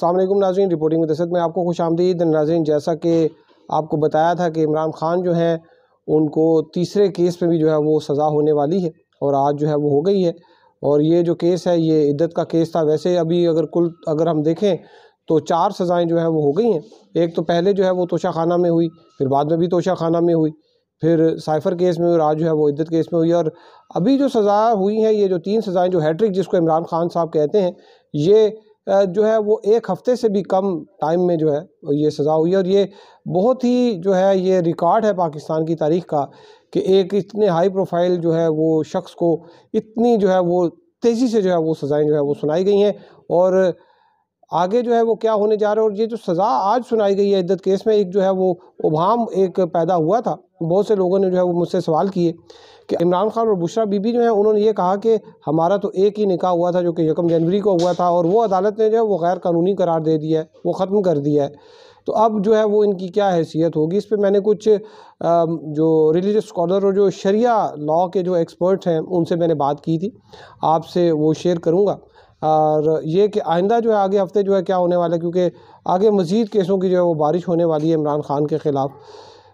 अस्सलाम वालेकुम नाज़रीन, रिपोर्टिंग विद असद में आपको खुशामदीद। नाज़रीन, जैसा कि आपको बताया था कि इमरान खान जो हैं उनको तीसरे केस में भी जो है वो सज़ा होने वाली है और आज जो है वो हो गई है। और ये जो केस है ये इद्दत का केस था। वैसे अभी अगर हम देखें तो 4 सज़ाएँ जो है वो हो गई हैं। एक तो पहले जो है वो तोशा खाना में हुई, फिर बाद में भी तोशा खाना में हुई, फिर साइफ़र केस में, और आज जो है वो इद्दत केस में हुई। और अभी जो सज़ा हुई हैं, ये जो 3 सज़ाएँ, जो हैट्रिक जिसको इमरान खान साहब कहते हैं, ये जो है वो 1 हफ़्ते से भी कम टाइम में जो है ये सज़ा हुई है। और ये बहुत ही जो है ये रिकॉर्ड है पाकिस्तान की तारीख़ का कि एक इतने हाई प्रोफाइल जो है वो शख्स को इतनी जो है वो तेज़ी से जो है वो सज़ाएँ जो है वो सुनाई गई हैं। और आगे जो है वो क्या होने जा रहा है। और ये जो सज़ा आज सुनाई गई है इद्दत केस में, एक जो है वो उबाम एक पैदा हुआ था। बहुत से लोगों ने जो है वो मुझसे सवाल किए कि इमरान खान और बुशरा बीबी जो है उन्होंने ये कहा कि हमारा तो एक ही निकाह हुआ था जो कि 1 जनवरी को हुआ था, और वो अदालत ने जो है वो गैर कानूनी करार दे दिया है, वो ख़त्म कर दिया है। तो अब जो है वो इनकी क्या हैसियत होगी। इस पर मैंने कुछ जो रिलीजियस स्कॉलर और जो शरिया लॉ के जो एक्सपर्ट्स हैं उनसे मैंने बात की थी, आपसे वो शेयर करूँगा। और ये कि आइंदा जो है आगे हफ्ते जो है क्या होने वाला है, क्योंकि आगे मज़ीद केसों की जो है वो बारिश होने वाली है। इमरान खान के ख़िलाफ़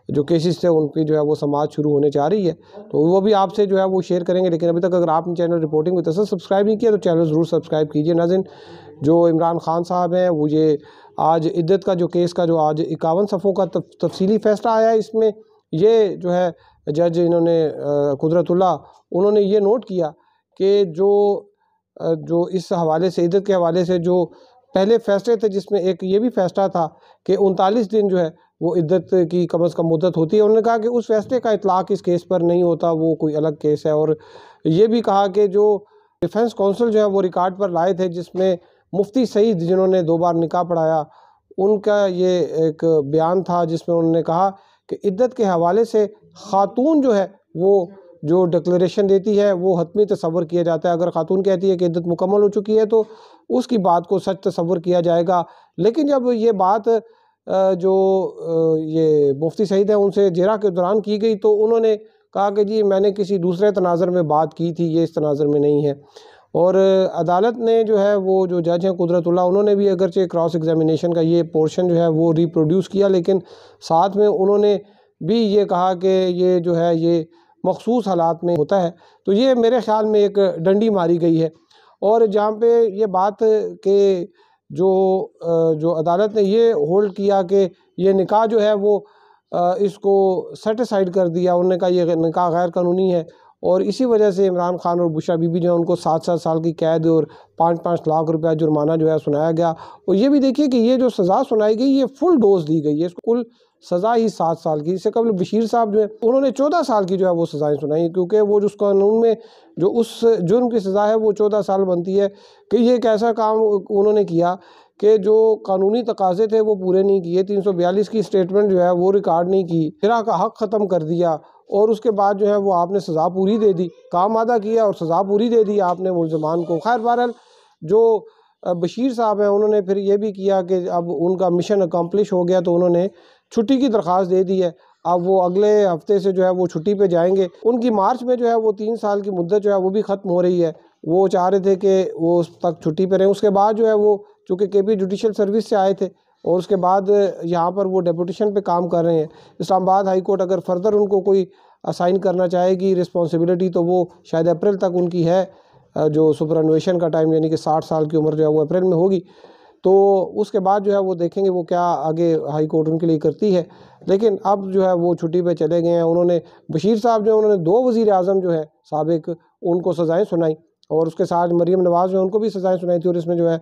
जो केसेस थे उनकी जो है वो समाअत शुरू होने जा रही है, तो वो भी आपसे जो है वो शेयर करेंगे। लेकिन अभी तक अगर आपने channel reporting with Asad subscribe नहीं किया तो चैनल ज़रूर सब्सक्राइब कीजिए। नाज़रीन, जो इमरान खान साहब हैं वो ये आज इद्दत का जो केस का जो आज 51 सफ़ों का तफसीली फ़ैसला आया है, इसमें ये जो है जज इन्होंने कुदरतुल्लाह उन्होंने ये नोट किया कि जो इस हवाले से इद्दत के हवाले से जो पहले फ़ैसले थे, जिसमें एक ये भी फ़ैसला था कि 39 दिन जो है वो इद्दत की कम अज़ कम मुद्दत होती है। उन्होंने कहा कि उस फ़ैसले का इतलाक़ इस केस पर नहीं होता, वो कोई अलग केस है। और ये भी कहा कि जो डिफेंस काउंसिल जो है वो रिकॉर्ड पर लाए थे, जिसमें मुफ्ती सईद जिन्होंने 2 बार निकाह पढ़ाया, उनका ये एक बयान था जिसमें उन्होंने कहा कि इद्दत के हवाले से ख़ातून जो है वो जो डिक्लेरेशन देती है वो हतमी तसव्वुर किया जाता है। अगर ख़ातून कहती है कि इद्दत मुकम्मल हो चुकी है तो उसकी बात को सच तसव्वुर किया जाएगा। लेकिन जब ये बात ये मुफ्ती सईद हैं उनसे जेरा के दौरान की गई तो उन्होंने कहा कि जी मैंने किसी दूसरे तनाज़ुर में बात की थी, ये इस तनाज़ुर में नहीं है। और अदालत ने जो है वो जो जज हैं कुदरतुल्लाह, उन्होंने भी अगरचे क्रॉस एग्जामिनेशन का ये पोर्शन जो है वो रिप्रोड्यूस किया, लेकिन साथ में उन्होंने भी ये कहा कि ये जो है ये मखसूस हालात में होता है। तो ये मेरे ख़्याल में एक डंडी मारी गई है। और जहाँ पे ये बात के जो अदालत ने ये होल्ड किया कि ये निकाह जो है वो इसको सेटिसाइड कर दिया, उन्होंने कहा ये निकाह गैर कानूनी है, और इसी वजह से इमरान खान और बुशरा बीबी जो है उनको 7-7 साल की कैद और 5-5 लाख रुपया जुर्माना जो है सुनाया गया। और ये भी देखिए कि ये जो सज़ा सुनाई गई ये फुल डोज दी गई है, इसको कुल सज़ा ही 7 साल की। इससे कबल बशीर साहब जो है उन्होंने 14 साल की जो है वो सज़ाएँ सुनाई, क्योंकि वो जिस कानून में जो उस जुर्म की सज़ा है वो 14 साल बनती है। कि ये एक ऐसा काम उन्होंने किया कि जो कानूनी तकाज़े थे वो पूरे नहीं किए, 342 की स्टेटमेंट जो है वो रिकॉर्ड नहीं की, फिरा का हक़ ख़त्म कर दिया, और उसके बाद जो है वो आपने सज़ा पूरी दे दी, काम आदा किया और सज़ा पूरी दे दी आपने मुल्ज़िमान को। खैर बहरहाल जो बशीर साहब हैं उन्होंने फिर ये भी किया कि अब उनका मिशन अकम्प्लिश हो गया, तो उन्होंने छुट्टी की दरख्वास्त दे दी है। अब वो अगले हफ्ते से जो है वो छुट्टी पे जाएंगे। उनकी मार्च में जो है वो 3 साल की मुद्दत जो है वो भी ख़त्म हो रही है। वो चाह रहे थे कि वो उस तक छुट्टी पे रहें। उसके बाद जो है वो चूँकि KP जुडिशल सर्विस से आए थे और उसके बाद यहाँ पर वो डेपुटेशन पे काम कर रहे हैं। इस्लामाबाद हाई कोर्ट अगर फर्दर उनको कोई असाइन करना चाहेगी रिस्पॉन्सिबिलिटी, तो वो शायद अप्रैल तक उनकी है जो सुपरन्वेशन का टाइम, यानी कि 60 साल की उम्र जो है वो अप्रैल में होगी। तो उसके बाद जो है वो देखेंगे वो क्या आगे हाई कोर्ट उनके लिए करती है। लेकिन अब जो है वो छुट्टी पे चले गए हैं। उन्होंने बशीर साहब जो है उन्होंने 2 वज़ीर आज़म जो है साबिक उनको सज़ाएँ सुनाई, और उसके साथ मरीम नवाज़ जो है उनको भी सज़ाएँ सुनाई थी। और इसमें जो है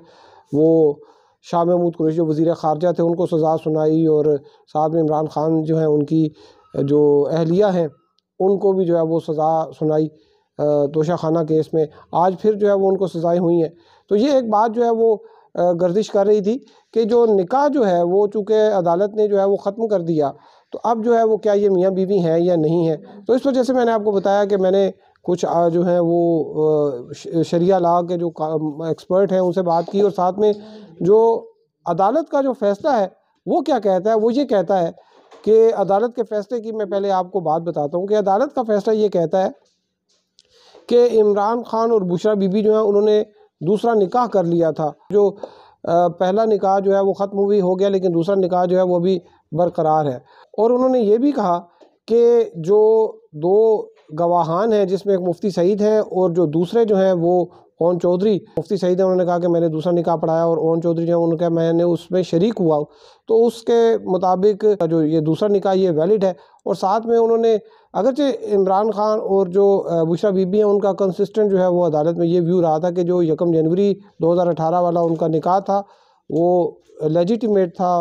वो शाह महमूद कुरैशी जो वज़ीर ख़ारजा थे उनको सज़ा सुनाई, और साथ में इमरान खान जो है उनकी जो अहलिया हैं उनको भी जो है वो सज़ा सुनाई तोशा खाना केस में। आज फिर जो है वो उनको सज़ाएँ हुई हैं। तो ये एक बात जो है वो गर्दिश कर रही थी कि जो निकाह जो है वो चूँकि अदालत ने जो है वो ख़त्म कर दिया, तो अब जो है वो क्या ये मियाँ बीवी हैं या नहीं है। तो इस वजह से मैंने आपको बताया कि मैंने कुछ जो हैं वो शरिया लॉ के जो एक्सपर्ट हैं उनसे बात की, और साथ में जो अदालत का जो फ़ैसला है वो क्या कहता है। वो ये कहता है कि अदालत के फ़ैसले की मैं पहले आपको बात बताता हूँ कि अदालत का फ़ैसला ये कहता है कि इमरान खान और बुशरा बीबी जो है उन्होंने दूसरा निकाह कर लिया था। जो पहला निकाह जो है वो ख़त्म भी हो गया, लेकिन दूसरा निकाह जो है वो भी बरकरार है। और उन्होंने ये भी कहा कि जो 2 गवाहान हैं, जिसमें एक मुफ्ती सईद हैं और जो दूसरे जो हैं वो ओन चौधरी, मुफ्ती सईद हैं, उन्होंने कहा कि मैंने दूसरा निकाह पढ़ाया, और ओन चौधरी जो है उन्होंने कहा मैंने उसमें शरीक हुआ, तो उसके मुताबिक जो ये दूसरा निकाह ये वैलिड है। और साथ में उन्होंने, अगरचे इमरान खान और जो बुशरा बीबी हैं, उनका कंसिस्टेंट जो है वो अदालत में ये व्यू रहा था कि जो 1 जनवरी 2018 वाला उनका निकाह था वो लेजिटिमेट था,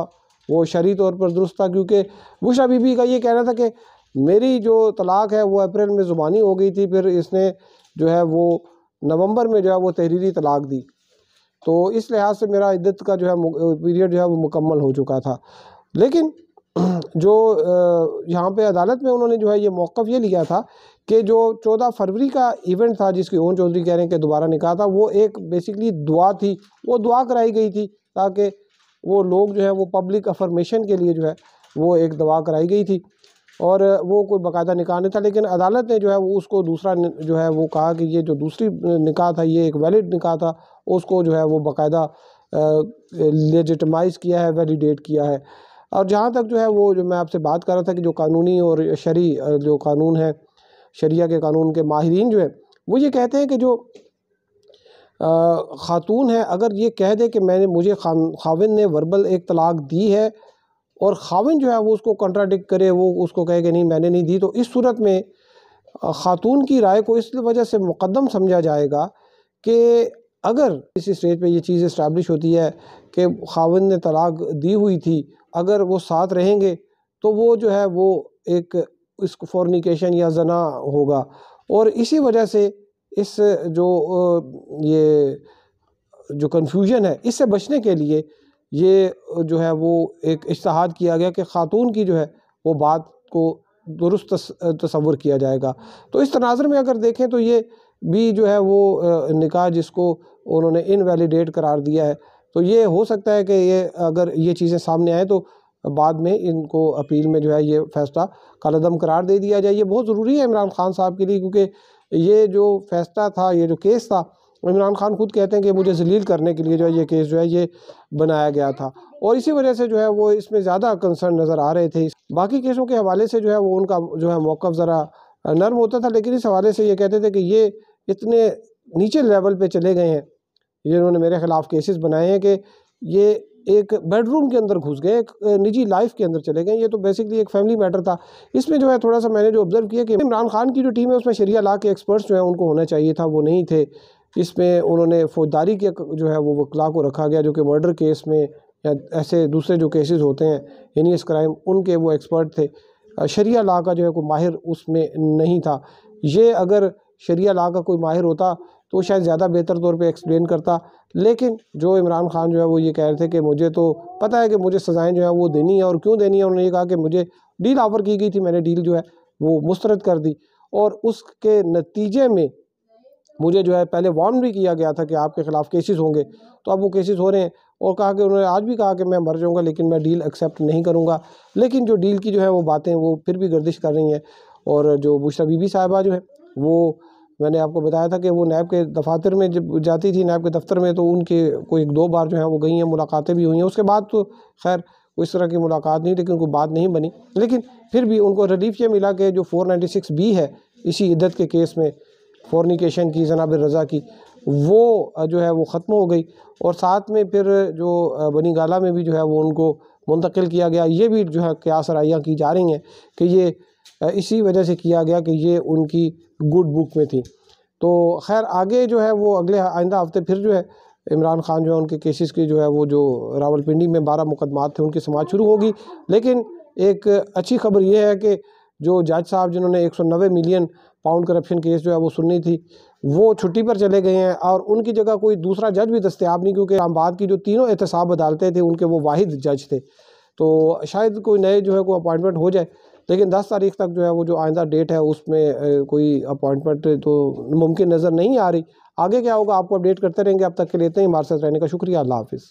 वो शरई तौर पर दुरुस्त था, क्योंकि बुशरा बीबी का ये कहना था कि मेरी जो तलाक है वो अप्रैल में ज़ुबानी हो गई थी, फिर इसने जो है वो नवंबर में जो है वो तहरीरी तलाक दी, तो इस लिहाज से मेरा इद्दत का जो है पीरियड जो है वो मुकम्मल हो चुका था। लेकिन जो यहाँ पे अदालत में उन्होंने जो है ये मौक़िफ़ ये लिया था कि जो 14 फरवरी का इवेंट था, जिसकी ओन चौधरी कह रहे हैं कि दोबारा निकाह था, वो एक बेसिकली दुआ थी, वो दुआ कराई गई थी ताकि वो लोग जो है वो पब्लिक अफर्मेशन के लिए जो है वो एक दुआ कराई गई थी, और वो कोई बाकायदा निकाह नहीं था। लेकिन अदालत ने जो है वो उसको दूसरा जो है वो कहा कि ये जो दूसरी निकाह था ये एक वैलिड निकाह था, उसको जो है वो बाकायदा लेजिटिमाइज़ किया है, वैलिडेट किया है। और जहाँ तक जो है वो जो मैं आपसे बात कर रहा था कि जो कानूनी और शरई जो कानून है, शरिया के कानून के माहिरीन जो है वो ये कहते हैं कि जो ख़ातून है अगर ये कह दे कि मुझे खाविन ने वर्बल एक तलाक दी है, और खाविन जो है वो उसको कंट्राडिक्ट करे, वो उसको कहे कि नहीं मैंने नहीं दी, तो इस सूरत में ख़ातून की राय को इस वजह से मुक़द्दम समझा जाएगा कि अगर इसी स्टेज पे ये चीज़ इस्टेब्लिश होती है कि खाविन ने तलाक दी हुई थी, अगर वो साथ रहेंगे तो वो जो है वो एक इसको फोर्निकेशन या ज़ना होगा, और इसी वजह से इस ये जो कन्फ्यूजन है इससे बचने के लिए ये जो है वो एक इज्तिहाद किया गया कि ख़ातून की जो है वो बात को दुरुस्त तसव्वुर किया जाएगा। तो इस तनाज़ुर में अगर देखें तो ये भी जो है वो निकाह जिसको उन्होंने इनवैलिडेट करार दिया है, तो ये हो सकता है कि ये अगर ये चीज़ें सामने आए तो बाद में इनको अपील में जो है ये फ़ैसला कालअदम करार दे दिया जाए। ये बहुत ज़रूरी है इमरान खान साहब के लिए, क्योंकि ये जो फ़ैसला था, ये जो केस था, इमरान खान खुद कहते हैं कि मुझे ज़लील करने के लिए जो है ये केस जो है ये बनाया गया था, और इसी वजह से जो है वो इसमें ज़्यादा कंसर्न नज़र आ रहे थे। बाकी केसों के हवाले से जो है वो उनका जो है मौक़िफ़ ज़रा नर्म होता था, लेकिन इस हवाले से ये कहते थे कि ये इतने नीचे लेवल पे चले गए हैं, जिन्होंने मेरे ख़िलाफ़ केसेस बनाए हैं, कि ये एक बेडरूम के अंदर घुस गए, एक निजी लाइफ के अंदर चले गए। ये तो बेसिकली एक फैमिली मैटर था। इसमें जो है थोड़ा सा मैंने जो ऑब्ज़र्व किया कि इमरान खान की जो टीम है उसमें शरिया लॉ के एक्सपर्ट्स जो हैं उनको होना चाहिए था, वो नहीं थे। इसमें उन्होंने फ़ौजदारी के जो है वो वकला को रखा गया, जो कि मर्डर केस में या ऐसे दूसरे जो केसेस होते हैं हिनियस क्राइम, उनके वो एक्सपर्ट थे। शरिया लॉ का जो है कोई माहिर उसमें नहीं था। ये अगर शरिया लॉ का कोई माहिर होता तो शायद ज़्यादा बेहतर तौर पे एक्सप्लेन करता, लेकिन जो इमरान खान जो है वो ये कह रहे थे कि मुझे तो पता है कि मुझे सज़ाएँ जो है वो देनी है, और क्यों देनी है। उन्होंने ये कहा कि मुझे डील ऑफ़र की गई थी, मैंने डील जो है वो मुस्तरद कर दी, और उसके नतीजे में मुझे जो है पहले वार्न भी किया गया था कि आपके ख़िलाफ़ केसेस होंगे, तो अब वो केसेस हो रहे हैं। और कहा कि उन्होंने आज भी कहा कि मैं मर जाऊंगा लेकिन मैं डील एक्सेप्ट नहीं करूंगा, लेकिन जो डील की जो है वो बातें वो फिर भी गर्दिश कर रही हैं। और जो बुशरा बीबी साहिबा जो है वो, मैंने आपको बताया था कि वो नैब के दफातर में जब जाती थी, नैब के दफ्तर में, तो उनके कोई 1-2 बार जो है वो गई हैं, मुलाकातें भी हुई हैं। उसके बाद तो खैर कोई इस तरह की मुलाकात नहीं, लेकिन कोई बात नहीं बनी। लेकिन फिर भी उनको रिलीफ ये मिला कि जो 496B है इसी इद्दत के केस में, फोर्निकेशन की, ज़ना बिल रज़ा की, वो जो है वो ख़त्म हो गई। और साथ में फिर जो बनी गाला में भी जो है वो उनको मुंतकिल किया गया। ये भी जो है क़यास राइयाँ की जा रही हैं कि ये इसी वजह से किया गया कि ये उनकी गुड बुक में थी। तो खैर आगे जो है वो अगले आइंदा हफ्ते फिर जो है इमरान खान जो है उनके केसेस की जो है वो जो रावलपिंडी में 12 मुकदमात थे उनकी समाअत शुरू होगी। लेकिन एक अच्छी खबर ये है कि जो जज साहब जिन्होंने 190 मिलियन पाउंड करप्शन केस जो है वो सुननी थी, वो छुट्टी पर चले गए हैं, और उनकी जगह कोई दूसरा जज भी दस्तयाब नहीं, क्योंकि इस्लामाबाद की जो तीनों एहतसाब अदालतें थी उनके वो वाहिद जज थे। तो शायद कोई नए जो है कोई अपॉइंटमेंट हो जाए, लेकिन 10 तारीख तक जो है वो जो आइंदा डेट है उसमें कोई अपॉइंटमेंट तो मुमकिन नज़र नहीं आ रही। आगे क्या होगा आपको अपडेट करते रहेंगे। अब तक के लिए इतना ही। हमारे साथ रहने का शुक्रिया। अल्लाह हाफ़िज़।